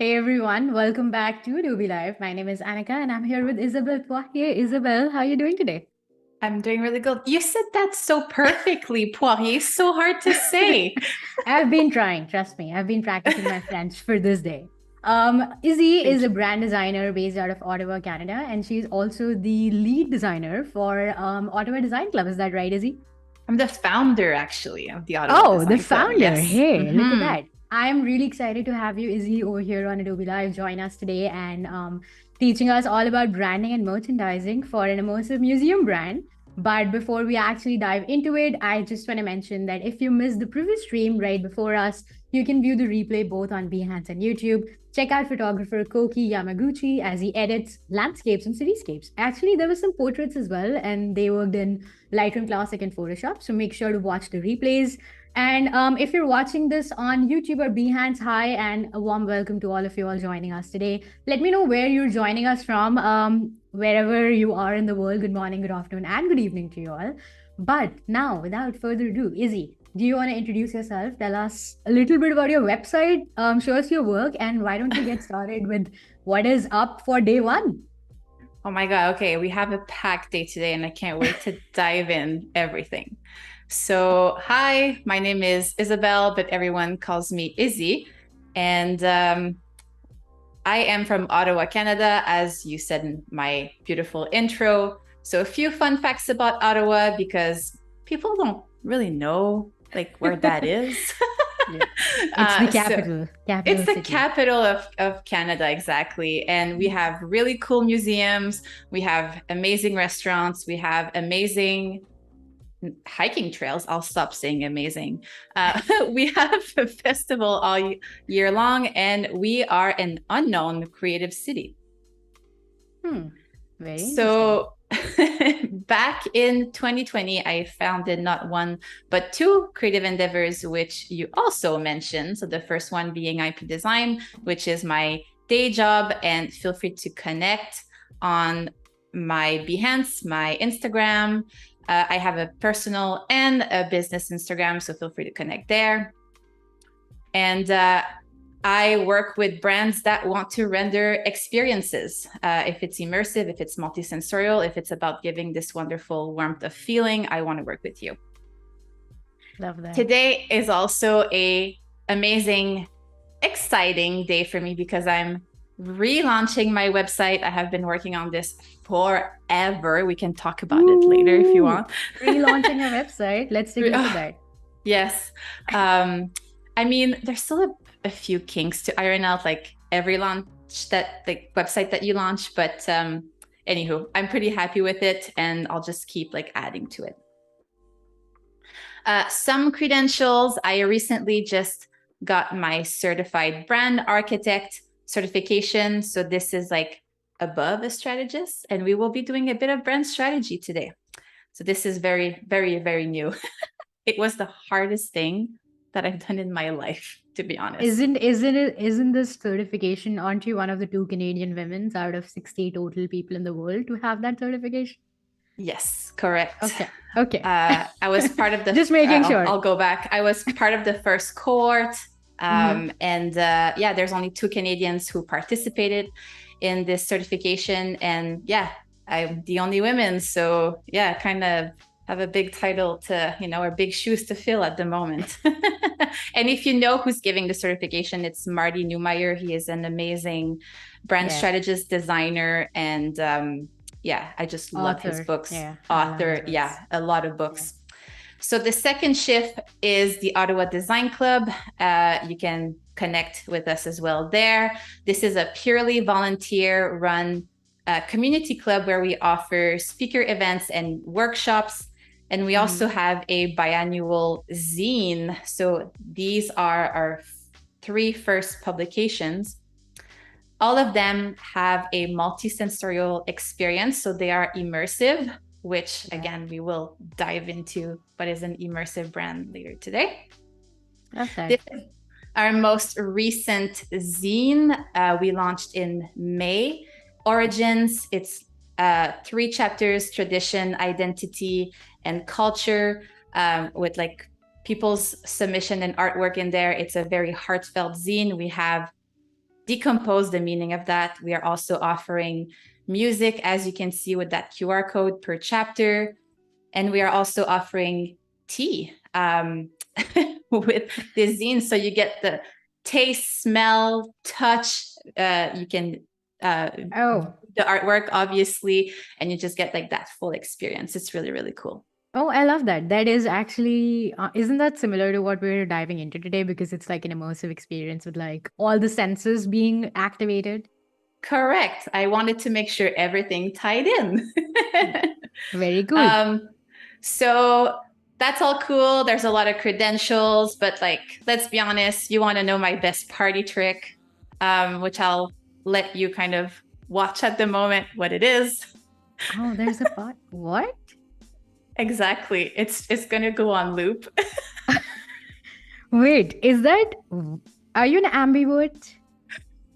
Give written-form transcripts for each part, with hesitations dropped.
Hey everyone, welcome back to Adobe Live. My name is Annika and I'm here with Isabelle Poirier. Isabelle, how are you doing today? I'm doing really good. You said that so perfectly, Poirier. So hard to say. I've been trying, trust me. I've been practicing my French for this day. Izzy is Thank a you. brand designer based out of Ottawa, Canada, and she's also the lead designer for Ottawa Design Club. Is that right, Izzy? I'm the founder, actually, of the Ottawa Oh, the Design Club. founder. Yes. Hey, look at that. I'm really excited to have you, Izzy, over here on Adobe Live. Join us today and teaching us all about branding and merchandising for an immersive museum brand. But before we actually dive into it, I just want to mention that if you missed the previous stream right before us, you can view the replay both on Behance and YouTube. Check out photographer Koki Yamaguchi as he edits landscapes and cityscapes. Actually, there were some portraits as well, and they worked in Lightroom Classic and Photoshop. So make sure to watch the replays. And if you're watching this on YouTube or Behance, hi, and a warm welcome to all of you all joining us today. Let me know where you're joining us from, wherever you are in the world. Good morning, good afternoon, and good evening to you all. But now, without further ado, Izzy, do you want to introduce yourself? Tell us a little bit about your website, show us your work, and why don't we get started with what is up for day one? Oh my God. Okay. We have a packed day today, and I can't wait to dive in everything. So, hi, my name is Isabelle, but everyone calls me Izzy. And I am from Ottawa, Canada, as you said in my beautiful intro. So, a few fun facts about Ottawa because people don't really know like where that is. Yeah. It's the So capital it's the city. capital of Canada, exactly. And we have really cool museums. We have amazing restaurants. We have amazing hiking trails. I'll stop saying amazing. We have a festival all year long, and we are an unknown creative city. Hmm. Very interesting. So back in 2020, I founded not one, but two creative endeavors, which you also mentioned. So the first one being IP design, which is my day job. And feel free to connect on my Behance, my Instagram. I have a personal and a business Instagram, so feel free to connect there. And I work with brands that want to render experiences. If it's immersive, if it's multisensorial, if it's about giving this wonderful warmth of feeling, I want to work with you. Love that. Today is also a amazing, exciting day for me because I'm relaunching my website. I have been working on this forever. We can talk about it later if you Ooh, want. relaunching a website. Let's take a look at that. Yes. I mean, there's still a few kinks to iron out, like every launch that the website that you launch. But anywho, I'm pretty happy with it, and I'll just keep like adding to it. Some credentials. I recently just got my certified brand architect certification. So this is like above a strategist, and we will be doing a bit of brand strategy today. So this is very, very, very new. It was the hardest thing that I've done in my life, to be honest. Isn't this certification? Aren't you one of the two Canadian women out of 60 total people in the world to have that certification? Yes, correct. Okay. Okay. I was part of the, Just making sure. I'll go back. I was part of the first cohort. Mm-hmm. And yeah, there's only two Canadians who participated in this certification. And yeah, I'm the only woman. So yeah, kind of have a big title to, or big shoes to fill at the moment. And if you know who's giving the certification, it's Marty Newmeyer. He is an amazing brand Yeah. strategist, designer, and yeah, I just love his Author. books. Yeah. I love his Author, books. yeah, a lot of Yeah. books. So the second shift is the Ottawa Design Club. You can connect with us as well there. This is a purely volunteer-run community club where we offer speaker events and workshops. And we Mm-hmm. also have a biannual zine. So these are our three first publications. All of them have a multisensorial experience. So they are immersive, which Yeah. again, we will dive into what is an immersive brand later today. Love that. This is our most recent zine. We launched in May. Origins, it's three chapters: tradition, identity, and culture, with like people's submission and artwork in there. It's a very heartfelt zine. We have decompose the meaning of that. We are also offering music, as you can see with that QR code per chapter. And we are also offering tea with the zine. So you get the taste, smell, touch. You can the artwork, obviously, and you just get like that full experience. It's really, really cool. Oh, I love that. That is actually, isn't that similar to what we're diving into today? Because it's like an immersive experience with like all the senses being activated. Correct. I wanted to make sure everything tied in. Very cool. So that's all cool. There's a lot of credentials, but like, let's be honest, you want to know my best party trick, which I'll let you kind of watch at the moment what it is. Oh, there's a part. What? Exactly. It's going to go on loop. Wait, are you an ambivert?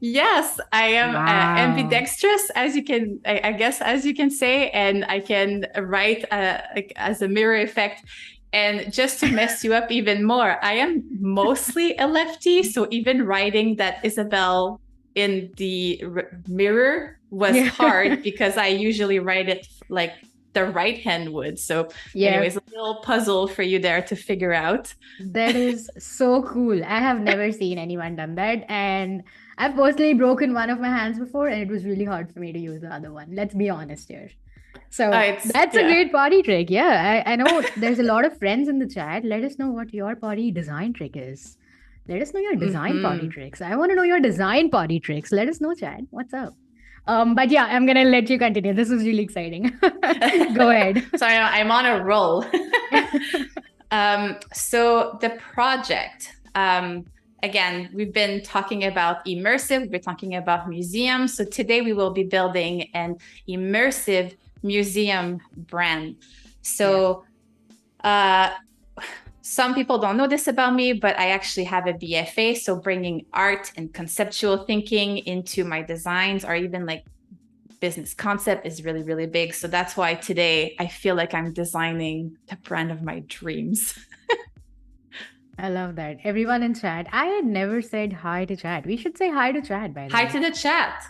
Yes, I am Wow. ambidextrous, as you can, I guess, as you can say, and I can write like, as a mirror effect. And just to mess you up even more, I am mostly a lefty. So even writing that Isabelle in the mirror was hard because I usually write it like the right hand would. So anyways, a little puzzle for you there to figure out. That is so cool. I have never seen anyone done that. And I've personally broken one of my hands before, and it was really hard for me to use the other one. Let's be honest here. So that's a great party trick. Yeah, I know there's a lot of friends in the chat. Let us know what your party design trick is. Let us know your design party tricks. I want to know your design party tricks. Let us know, chat. What's up? But yeah, I'm gonna let you continue. This is really exciting. Go ahead. Sorry, I'm on a roll. So the project, again, we've been talking about immersive, we've been talking about museums. So today we will be building an immersive museum brand. So some people don't know this about me, but I actually have a BFA. So bringing art and conceptual thinking into my designs, or even like business concept, is really, really big. So that's why today I feel like I'm designing the brand of my dreams. I love that. Everyone in chat. I had never said hi to chat. We should say hi to chat, by the way. Hi to the chat.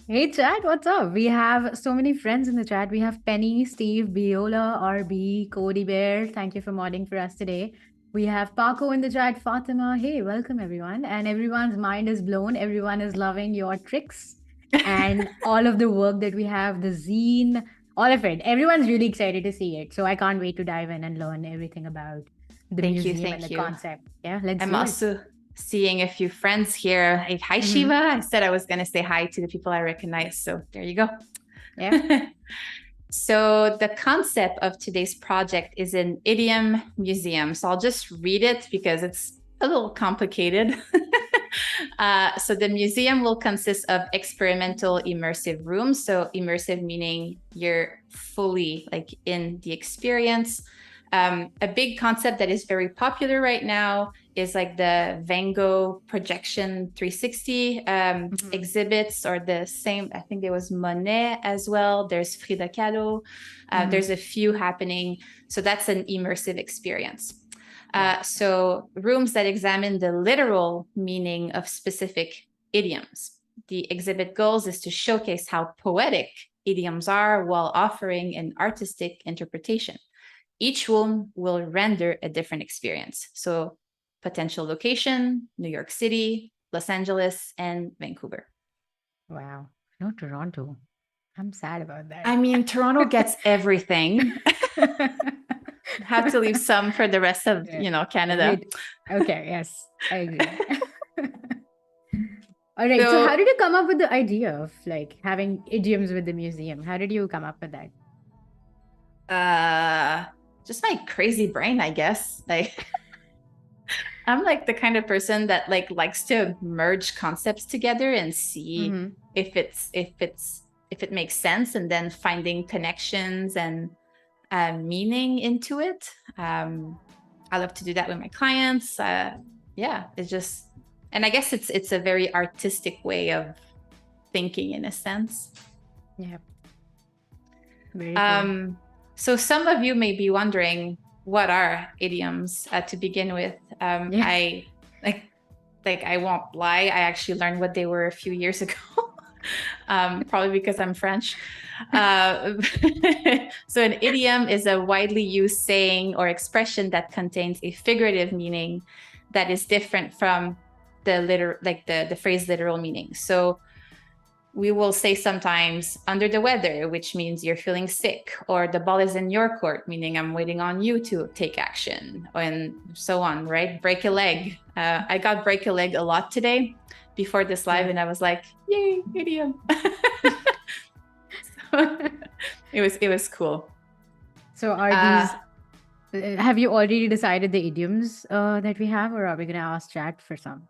Hey chat, what's up? We have so many friends in the chat. We have Penny, Steve, Biola, RB, Cody Bear. Thank you for modding for us today. We have Paco in the chat, Fatima. Hey, welcome everyone. And everyone's mind is blown. Everyone is loving your tricks and all of the work that we have, the zine, all of it. Everyone's really excited to see it. So I can't wait to dive in and learn everything about the museum and the concept. Yeah, let's I'm also seeing a few friends here. Hey, hi, Shiva. I said I was going to say hi to the people I recognize. So there you go. Yeah. So the concept of today's project is an idiom museum. So I'll just read it because it's a little complicated. So the museum will consist of experimental immersive rooms. So immersive meaning you're fully like in the experience. A big concept that is very popular right now is like the Van Gogh projection 360 exhibits, or the same, I think there was Monet as well. There's Frida Kahlo. There's a few happening. So that's an immersive experience. So rooms that examine the literal meaning of specific idioms. The exhibit goals is to showcase how poetic idioms are while offering an artistic interpretation. Each room will render a different experience. So potential location, New York City, Los Angeles, and Vancouver. Wow. No, Toronto. I'm sad about that. I mean, Toronto gets everything. Have to leave some for the rest of, Canada. Okay, yes, I agree. All right, so how did you come up with the idea of like having idioms with the museum? How did you come up with that? Just my crazy brain, I guess. Like I'm like the kind of person that like likes to merge concepts together and see if it makes sense, and then finding connections and meaning into it. I love to do that with my clients. It's just, and I guess it's a very artistic way of thinking in a sense. Yeah. Very cool. So some of you may be wondering, what are idioms to begin with? I like like, I won't lie, I actually learned what they were a few years ago. Probably because I'm French. So an idiom is a widely used saying or expression that contains a figurative meaning that is different from the phrase literal meaning. So we will say sometimes under the weather, which means you're feeling sick, or the ball is in your court, meaning I'm waiting on you to take action, and so on, right? Break a leg. I got break a leg a lot today before this live, and I was like, yay, idiom. So, it was cool. So are these, have you already decided the idioms that we have, or are we going to ask chat for some?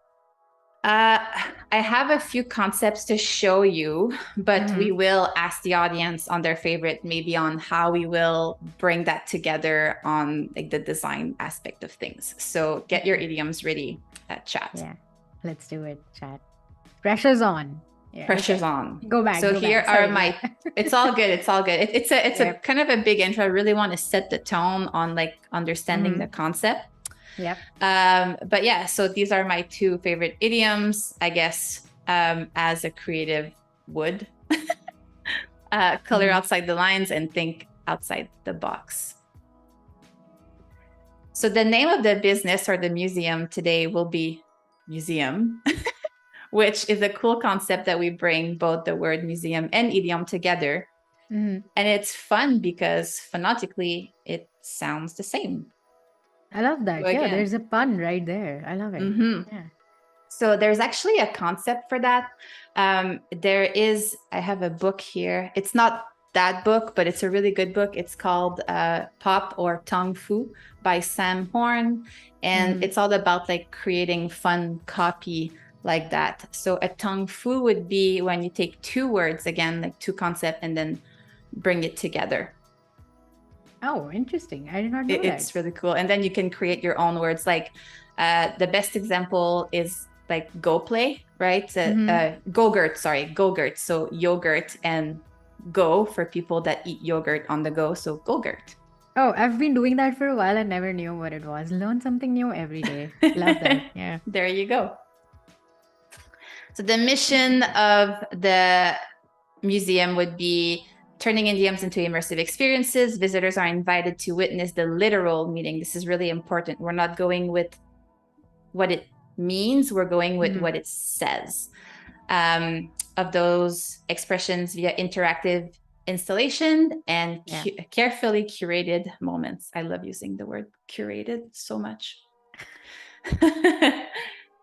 I have a few concepts to show you, but we will ask the audience on their favorite, maybe on how we will bring that together on like the design aspect of things. So get your idioms ready, chat. Yeah, let's do it, chat. Pressure's on. Yeah, pressure's on. Go back. So here are my. It's all good. It's all good. It's a kind of a big intro. I really want to set the tone on like understanding the concept. Yeah. But yeah, so these are my two favorite idioms, I guess, as a creative would. Color outside the lines and think outside the box. So the name of the business or the museum today will be Museum, which is a cool concept that we bring both the word museum and idiom together. And it's fun because phonetically it sounds the same. I love that. So yeah, there's a pun right there. I love it. Yeah. So there's actually a concept for that. I have a book here. It's not that book, but it's a really good book. It's called Pop or Tong Fu by Sam Horn. And it's all about like creating fun copy like that. So a Tong Fu would be when you take two words, again, like two concepts, and then bring it together. Oh, interesting. I did not know that. It's really cool. And then you can create your own words. Like the best example is like go play, right? Go-gurt. So yogurt and go for people that eat yogurt on the go. So go-gurt. Oh, I've been doing that for a while and never knew what it was. Learn something new every day. Love that. Yeah. There you go. So the mission of the museum would be turning idioms into immersive experiences. Visitors are invited to witness the literal meaning. This is really important. We're not going with what it means. We're going with what it says. Of those expressions via interactive installation and carefully curated moments. I love using the word curated so much.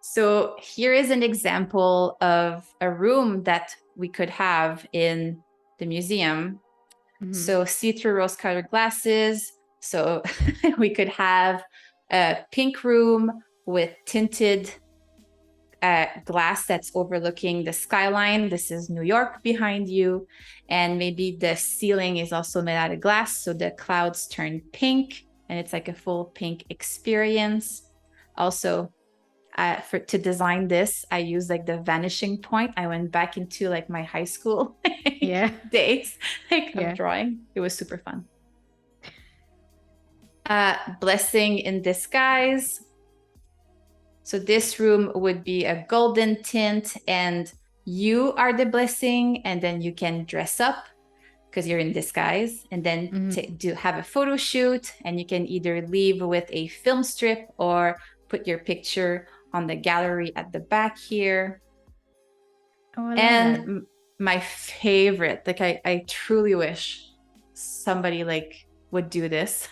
So here is an example of a room that we could have in the museum. So see-through rose-colored glasses. So we could have a pink room with tinted glass that's overlooking the skyline. This is New York behind you. And maybe the ceiling is also made out of glass. So the clouds turn pink and it's like a full pink experience. Also, to design this, I used like the vanishing point. I went back into like my high school days of drawing. It was super fun. Blessing in disguise. So this room would be a golden tint and you are the blessing, and then you can dress up because you're in disguise, and then have a photo shoot, and you can either leave with a film strip or put your picture on the gallery at the back here. Oh, I love that. My favorite, like I truly wish somebody like would do this.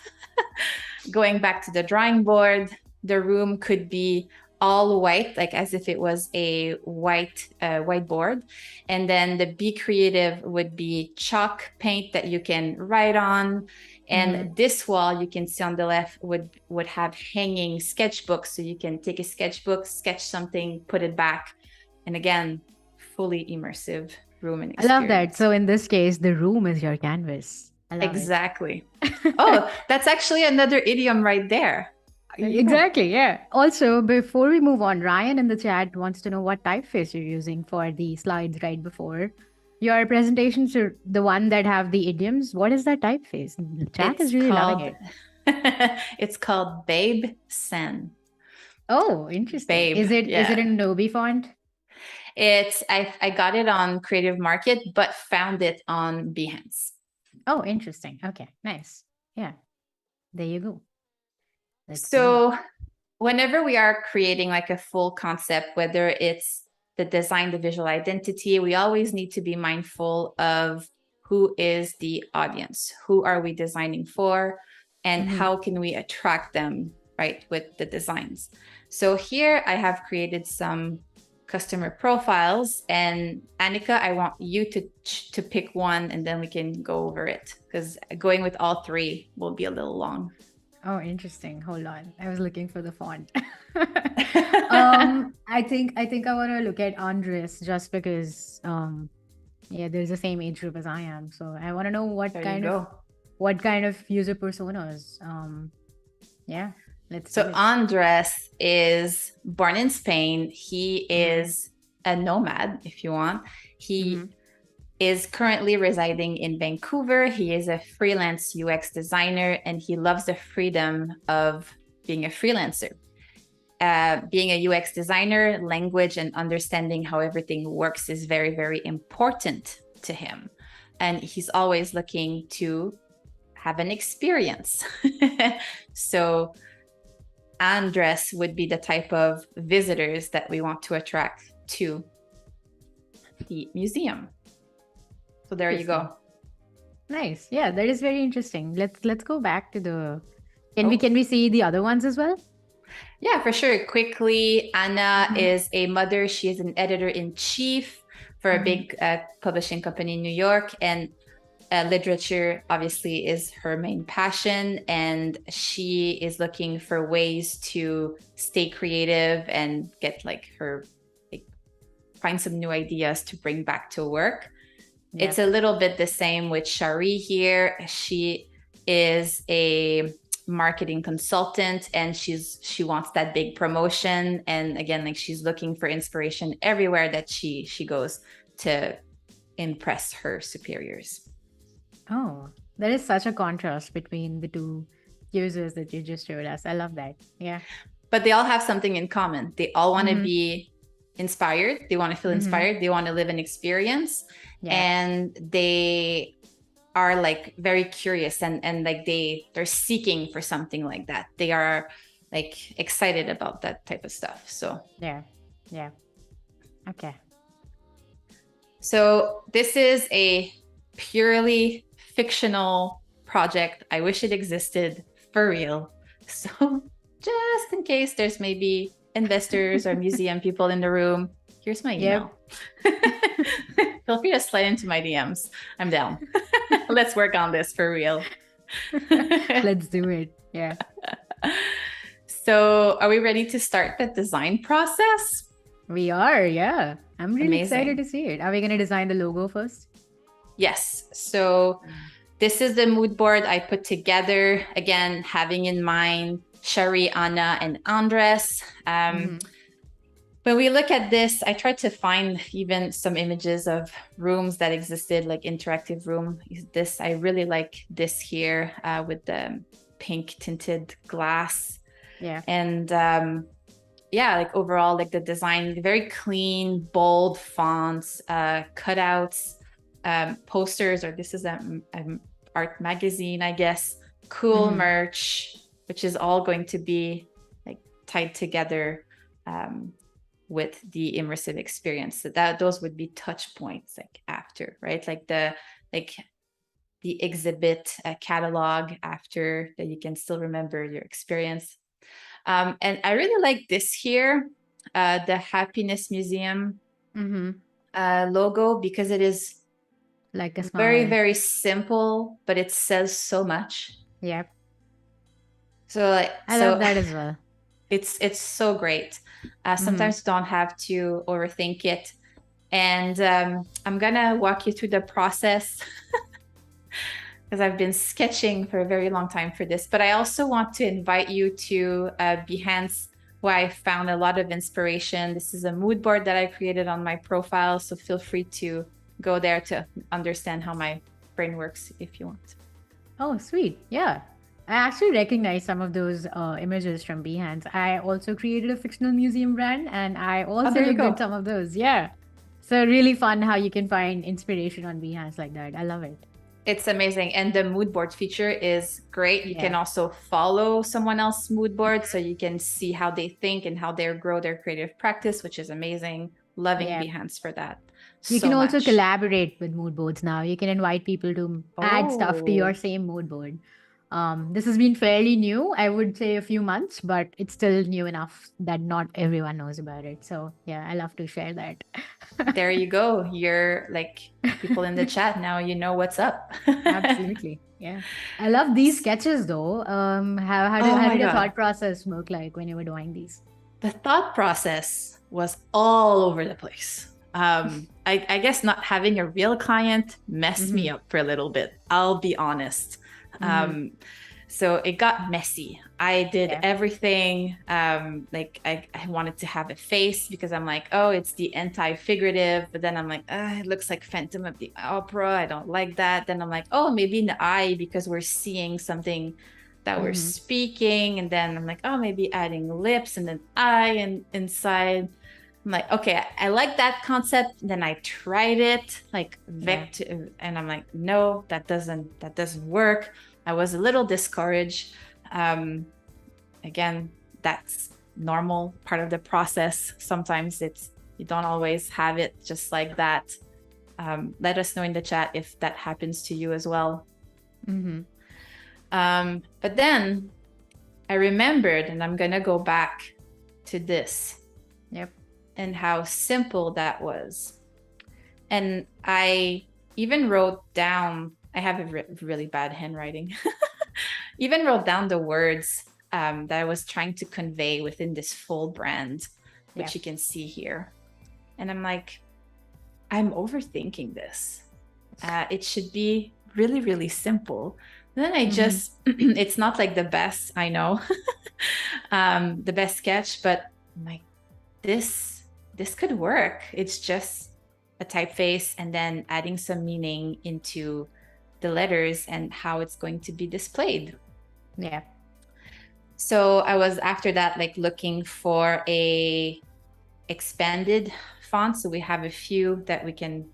Going back to the drawing board, the room could be all white, like as if it was a whiteboard. And then the Be Creative would be chalk paint that you can write on. And this wall you can see on the left would have hanging sketchbooks. So you can take a sketchbook, sketch something, put it back. And again, fully immersive room and experience. I love that. So in this case, the room is your canvas. I love exactly. Oh, that's actually another idiom right there. Exactly. Yeah. Also, before we move on, Ryan in the chat wants to know what typeface you're using for the slides right before your presentations. So the one that have the idioms. What is that typeface? The chat is really loving it. It's called Babe Sen. Oh, interesting. Babe. Is it Yeah. an Adobe font? I got it on Creative Market, but found it on Behance. Oh, interesting. Okay, nice. Yeah, there you go. Let's do it. So whenever we are creating like a full concept, whether it's the design, the visual identity, we always need to be mindful of who is the audience, who are we designing for, and Mm-hmm. how can we attract them, right, with the designs. So here I have created some customer profiles, and Annika, I want you to pick one, and then we can go over it, because going with all three will be a little long. Oh, interesting. Hold on. I was looking for the font. I think I want to look at Andres just because yeah, there's the same age group as I am. So I want to know There you go. what kind of user personas. Yeah, let's do So it. Andres is born in Spain. He Mm-hmm. is a nomad, if you want. Mm-hmm. He is currently residing in Vancouver. He is a freelance UX designer, and he loves the freedom of being a freelancer. Being a UX designer, language and understanding how everything works is very, very important to him. And he's always looking to have an experience. So Andres would be the type of visitors that we want to attract to the museum. So there you go. Nice. Yeah, that is very interesting. Let's go back to the Oh. can we see the other ones as well? Yeah, for sure. Quickly, Anna is a mother. She is an editor-in-chief for a big publishing company in New York, and literature obviously is her main passion, and she is looking for ways to stay creative and get like her like find some new ideas to bring back to work. Yeah. It's a little bit the same with Shari here. She is a marketing consultant, and she wants that big promotion, and again, like she's looking for inspiration everywhere that she goes to impress her superiors. Oh, there is such a contrast between the two users that you just showed us. I love that. Yeah. But they all have something in common. They all want to Mm-hmm. be inspired. They want to feel inspired. They want to live an experience. Yeah. And they are like very curious, and like they're seeking for something like that. They are like excited about that type of stuff. So Yeah. Yeah. Okay. so this is a purely fictional project. I wish it existed for real. So just in case there's maybe investors or museum people in the room, here's my email. Feel free to slide into my DMs. I'm down. Let's work on this for real. Let's do it. Yeah. So are we ready to start the design process? We are. Yeah. I'm really excited Amazing. to see it. Are we going to design the logo first? Yes. So this is the mood board I put together. Again, having in mind Shari, Anna, and Andres. When we look at this, I tried to find even some images of rooms that existed, like interactive room. This, I really like this here with the pink tinted glass. Yeah. And yeah, like overall, like the design, very clean, bold fonts, cutouts, posters, or this is an art magazine, I guess. Cool merch, which is all going to be like tied together with the immersive experience. So that those would be touch points like after, right? Like the exhibit catalog after, that you can still remember your experience. And I really like this here, the Happiness Museum logo, because it is like a smile. Very, very simple, but it says so much. Yep. So like, I love that as well. It's so great. Sometimes you don't have to overthink it. And I'm gonna walk you through the process because I've been sketching for a very long time for this. But I also want to invite you to Behance, where I found a lot of inspiration. This is a mood board that I created on my profile, so feel free to go there to understand how my brain works if you want. Oh, sweet. Yeah. I actually recognize some of those images from Behance. I also created a fictional museum brand and I Oh, also there you looked at go. some of those. Yeah. So really fun how you can find inspiration on Behance like that. I love it. It's amazing. And the mood board feature is great. You can Yeah. also follow someone else's mood board so you can see how they think and how they grow their creative practice, which is amazing. Loving Yeah. Behance for that You can so also much. collaborate with mood boards now. You can invite people to add stuff to your Oh, same mood board. This has been fairly new, I would say a few months, but it's still new enough that not everyone knows about it. So yeah, I love to share that. there you go. You're like people in the chat now, you know what's up. Absolutely. Yeah. I love these sketches though. Oh How my did your God. thought process work like when you were doing these? The thought process was all over the place. I guess not having a real client messed me Mm-hmm. up for a little bit. I'll be honest. Mm-hmm. Um, so it got messy. I did Yeah. everything. Like I wanted to have a face because I'm like, oh, it's the anti-figurative. But then I'm like, it looks like Phantom of the Opera. I don't like that. Then I'm like, oh, maybe an eye because we're seeing something that we're Mm-hmm. speaking. And then I'm like, oh, maybe adding lips and an eye and inside. I'm like, okay, I like that concept. Then I tried it, like Yeah. vector, and I'm like, no, that doesn't work. I was a little discouraged. Um, Again, that's normal part of the process. Sometimes it's you don't always have it just like that. Let us know in the chat if that happens to you as well. Mm-hmm. But then I remembered, and I'm gonna go back to this Yep. and how simple that was. And I even wrote down, I have a really bad handwriting, even wrote down the words that I was trying to convey within this full brand, which Yep. you can see here. And I'm like, I'm overthinking this. It should be really, really simple. And then I Mm-hmm. just, it's not like the best, I know, the best sketch, but I'm like, this could work. It's just a typeface and then adding some meaning into the letters and how it's going to be displayed. Yeah. So I was after that like looking for a expanded font. So we have a few that we can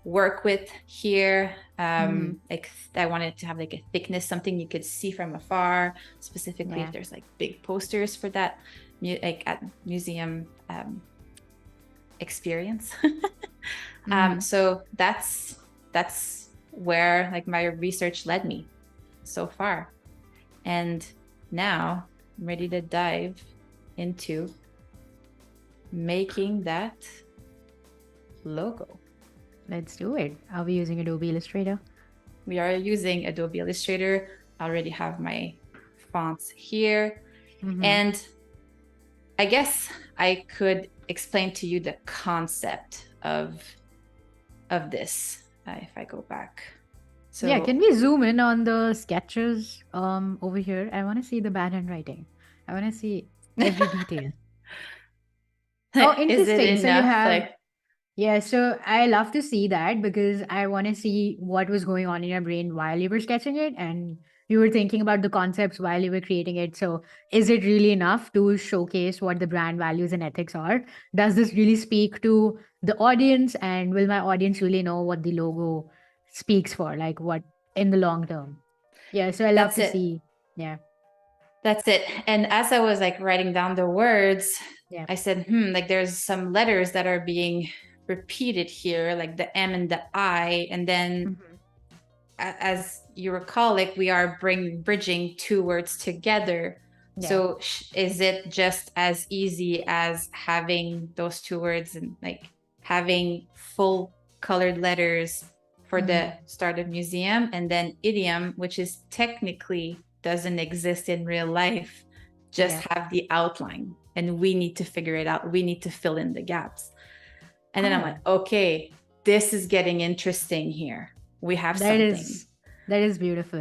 work with here. Mm-hmm. Like I wanted to have like a thickness, something you could see from afar, specifically if Yeah. there's like big posters for that, like at museum experience. Mm-hmm. So that's where like my research led me so far. And now I'm ready to dive into making that logo. Let's do it. Are we using Adobe Illustrator? We are using Adobe Illustrator. I already have my fonts here. Mm-hmm. And I guess I could explain to you the concept of this if I go back. So Yeah, can we zoom in on the sketches over here? I want to see the bad handwriting. I want to see every detail. Oh, is it interesting. So you enough? have, Like, yeah, so I love to see that because I want to see what was going on in your brain while you were sketching it and you were thinking about the concepts while you were creating it. So is it really enough to showcase what the brand values and ethics are? Does this really speak to the audience and will my audience really know what the logo speaks for, like what in the long term? Yeah, so I love that's to it. see. Yeah. That's it. And as I was like writing down the words, Yeah. I said, like there's some letters that are being repeated here, like the M and the I. And then Hmm. as you recall, like we are bridging two words together. Yeah. So is it just as easy as having those two words and like having full colored letters for the Hmm. start of museum and then idiom, which is technically doesn't exist in real life, just Yeah. have the outline and we need to figure it out. We need to fill in the gaps. And then I'm like, Oh. okay, this is getting interesting here. We have That something. is that is beautiful.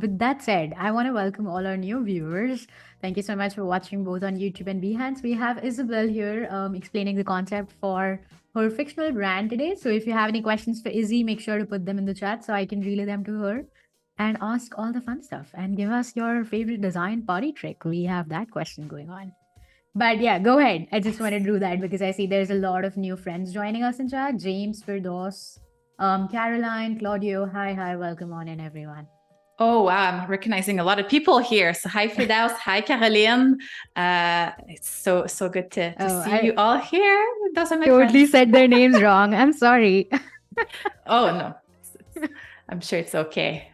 With that said, I want to welcome all our new viewers. Thank you so much for watching both on YouTube and Behance. We have Isabelle here explaining the concept for her fictional brand today. So if you have any questions for Izzy, make sure to put them in the chat so I can relay them to her. and ask all the fun stuff and give us your favorite design party trick. We have that question going on. But yeah, go ahead. I just wanted to do that because I see there's a lot of new friends joining us in chat. James, Firdos, Caroline, Claudio. Hi, hi, welcome on in, everyone. Oh, wow. I'm recognizing a lot of people here. So hi, Firdaus. Hi, Caroline. It's so good to see you all here. Those are my totally friends. said their names wrong. I'm sorry. Oh, no. I'm sure it's okay.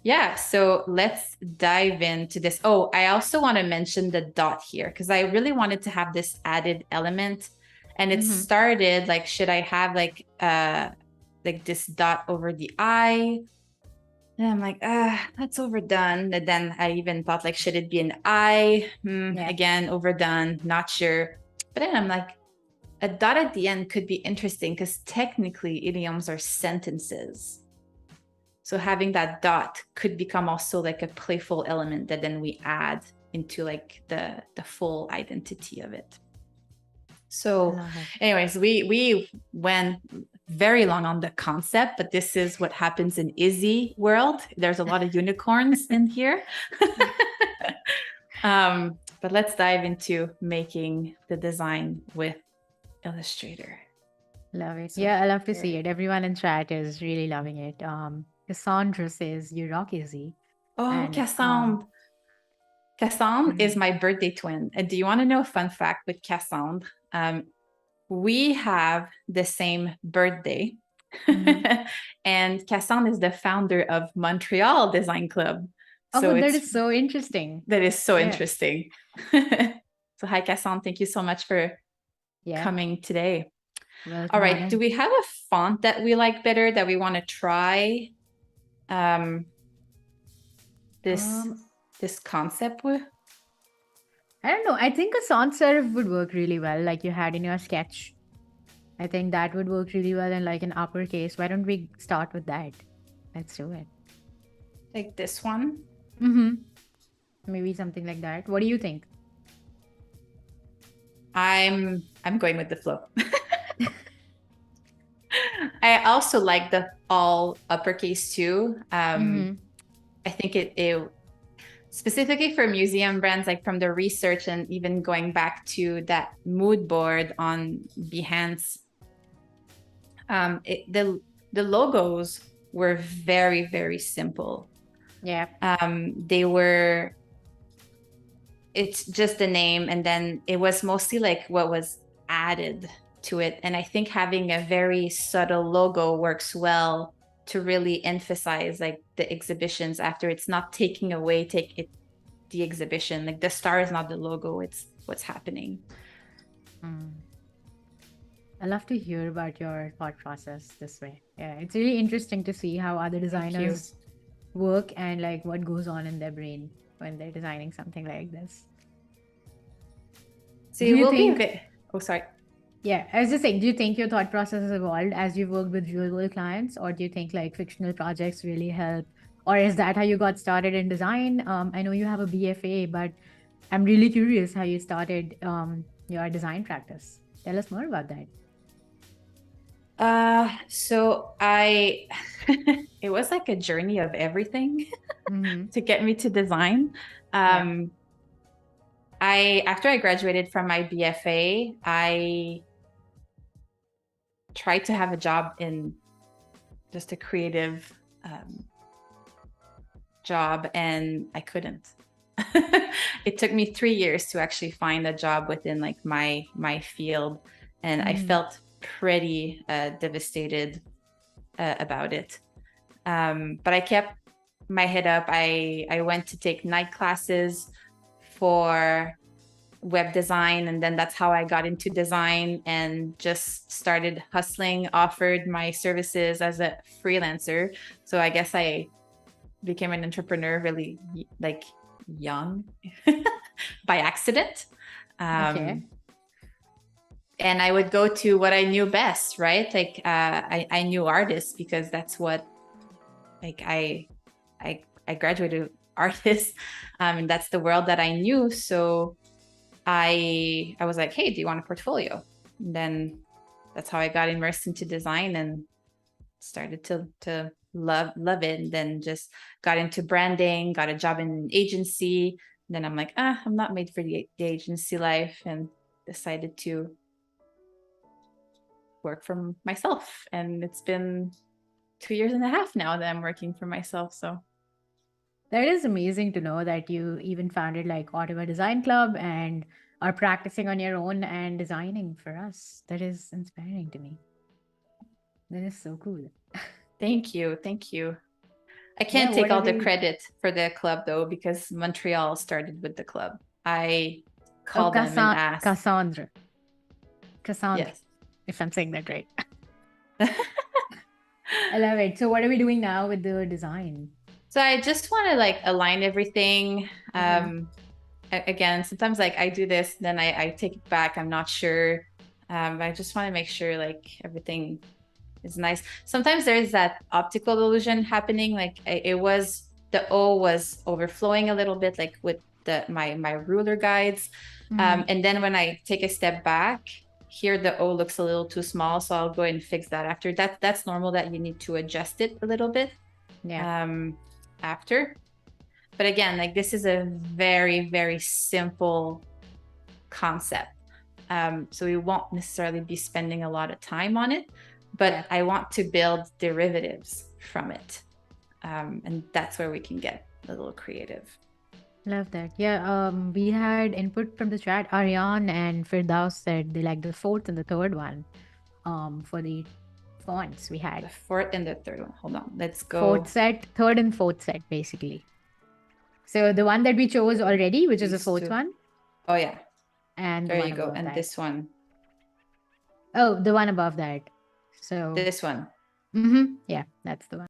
Yeah, so let's dive into this. Oh, I also want to mention the dot here because I really wanted to have this added element. And it started like, should I have like this dot over the I? And I'm like, that's overdone. And then I even thought like, should it be an I? Again, overdone, not sure. But then I'm like, a dot at the end could be interesting because technically idioms are sentences. So having that dot could become also like a playful element that then we add into like the full identity of it. So anyways, we went very long on the concept, but this is what happens in Izzy world. There's a lot of unicorns in here. But let's dive into making the design with Illustrator. Love it. So yeah, I love to see it. Everyone in chat is really loving it. Cassandra says, you rock, Izzy. Oh, Cassandra. Cassandra is my birthday twin. And do you want to know a fun fact with Cassandra? We have the same birthday. And Cassandra is the founder of Montreal Design Club. So that is so interesting. That is so interesting. So hi, Cassandra. Thank you so much for coming today. All right. Do we have a font that we like better that we want to try this concept with? I don't know. I think a sans serif would work really well, like you had in your sketch. I think that would work really well in like an uppercase. Why don't we start with that? Let's do it. Like this one? Maybe something like that. What do you think? I'm going with the flow. I also like the all uppercase too. I think it specifically for museum brands, like from the research and even going back to that mood board on Behance, the logos were very, very simple. Yeah. It's just the name, and then it was mostly like what was added to it. And I think having a very subtle logo works well to really emphasize like the exhibitions after. It's not taking away the exhibition. Like the star is not the logo, it's what's happening. I love to hear about your thought process this way. Yeah, it's really interesting to see how other designers work and like what goes on in their brain when they're designing something like this. So you will be a bit... Oh, sorry. Yeah, I was just saying, do you think your thought process has evolved as you've worked with real world clients, or do you think like fictional projects really help? Or is that how you got started in design? I know you have a BFA, but I'm really curious how you started your design practice. Tell us more about that. So it was like a journey of everything to get me to design. After I graduated from my BFA, I tried to have a job in just a creative job, and I couldn't. It took me 3 years to actually find a job within like my field, and I felt pretty devastated about it. But I kept my head up. I went to take night classes for web design, and then that's how I got into design and just started hustling, offered my services as a freelancer. So I guess I became an entrepreneur really like young by accident. And I would go to what I knew best, right? Like I knew artists because that's what like I graduated artist, and that's the world that I knew. So I was like, hey, do you want a portfolio? And then that's how I got immersed into design, and started to love it, and then just got into branding, got a job in an agency. And then I'm like, I'm not made for the agency life, and decided to work for myself. And it's been 2.5 years now that I'm working for myself. So That is amazing to know that you even founded like Ottawa Design Club and are practicing on your own and designing for us. That is inspiring to me. That is so cool. thank you. Thank you. I Yeah, can't take what are all the we? credit for the club though, because Montreal started with the club. I Oh, called them and asked. Cassandra. Cassandra, Yes. if I'm saying that right. I love it. So, what are we doing now with the design? So I just want to like align everything. Mm-hmm. Again, sometimes like I do this, then I take it back. I'm not sure. I just want to make sure like everything is nice. Sometimes there's that optical illusion happening. Like the O was overflowing a little bit, like with my ruler guides. Mm-hmm. And then when I take a step back, here the O looks a little too small. So I'll go and fix that after. That's normal that you need to adjust it a little bit Yeah. um, after. But again, like this is a very, very simple concept. So we won't necessarily be spending a lot of time on it, but Yeah. I want to build derivatives from it. And that's where we can get a little creative. Love that. Yeah. We had input from the chat. Aryan and Firdaus said they like the fourth and the third one. For the fonts we The had. fourth and the third one. Hold on. Let's Fourth go. set, third and fourth set, basically. So the one that we chose already, which is the These fourth two. one, Oh, yeah. and the There one you go. above And that. this one. Oh, the one above that. So, This one. yeah, that's the one.